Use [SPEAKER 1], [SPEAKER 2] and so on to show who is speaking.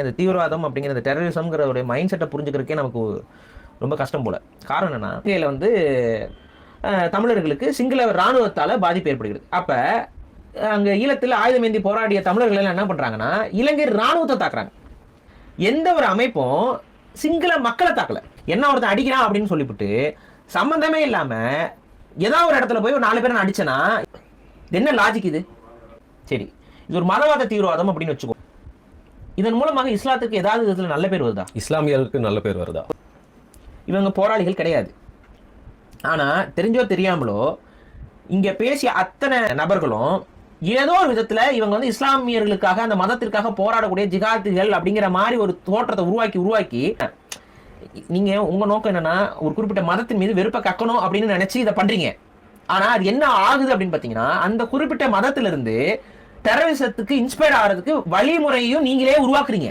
[SPEAKER 1] இந்த தீவிரவாதம் அப்படிங்கிற இந்த டெரரிசம்ங்கிற ஒரு மைண்ட் செட்டை புரிஞ்சுக்கிறதுக்கே நமக்கு ரொம்ப கஷ்டம் போல. காரணம் என்னன்னா, இலங்கையில் வந்து தமிழர்களுக்கு சிங்கள இராணுவத்தால் பாதிப்பு ஏற்படுகிறது. அப்போ அங்கே ஈழத்தில் ஆயுதமேந்தி போராடிய தமிழர்கள் எல்லாம் என்ன பண்ணுறாங்கன்னா, இலங்கை இராணுவத்தை தாக்குறாங்க. எந்த ஒரு அமைப்பும் சிங்கள மக்களை தாக்கல. என்ன ஒருத்தன் அடிக்கிறான் அப்படின்னு சொல்லிவிட்டு சம்பந்தமே இல்லாமல் ஏதாவது ஒரு இடத்துல போய் ஒரு 4 பேரை நான் அடிச்சேன்னா என்ன லாஜிக் இது? சரி, இது ஒரு மதவாத தீவிரவாதம் அப்படின்னு வச்சுக்கோ. இதன் மூலமாக இஸ்லாத்துக்கு ஏதாவது விதத்துல நல்ல பேர் வருதா?
[SPEAKER 2] இஸ்லாமியர்களுக்கு நல்ல பேர் வருதா?
[SPEAKER 1] இவங்க போராளிகள் கிடையாது. ஆனா தெரிஞ்சோ தெரியாமலோ இங்க பேசிய அத்தனை நபர்களும் ஏதோ ஒரு விதத்துல இவங்க வந்து இஸ்லாமியர்களுக்காக அந்த மதத்திற்காக போராடக்கூடிய ஜிகாதிகள் அப்படிங்கிற மாதிரி ஒரு தோற்றத்தை உருவாக்கி நீங்க உங்க நோக்கம் என்னன்னா ஒரு குறிப்பிட்ட மதத்தின் மீது வெறுப்பை கக்கணும் அப்படின்னு நினைச்சு இதை பண்றீங்க. ஆனா அது என்ன ஆகுது அப்படின்னு பாத்தீங்கன்னா, அந்த குறிப்பிட்ட மதத்திலிருந்து டெரரிசத்துக்கு இன்ஸ்பயர் ஆகிறதுக்கு வழிமுறையும் நீங்களே உருவாக்குறீங்க.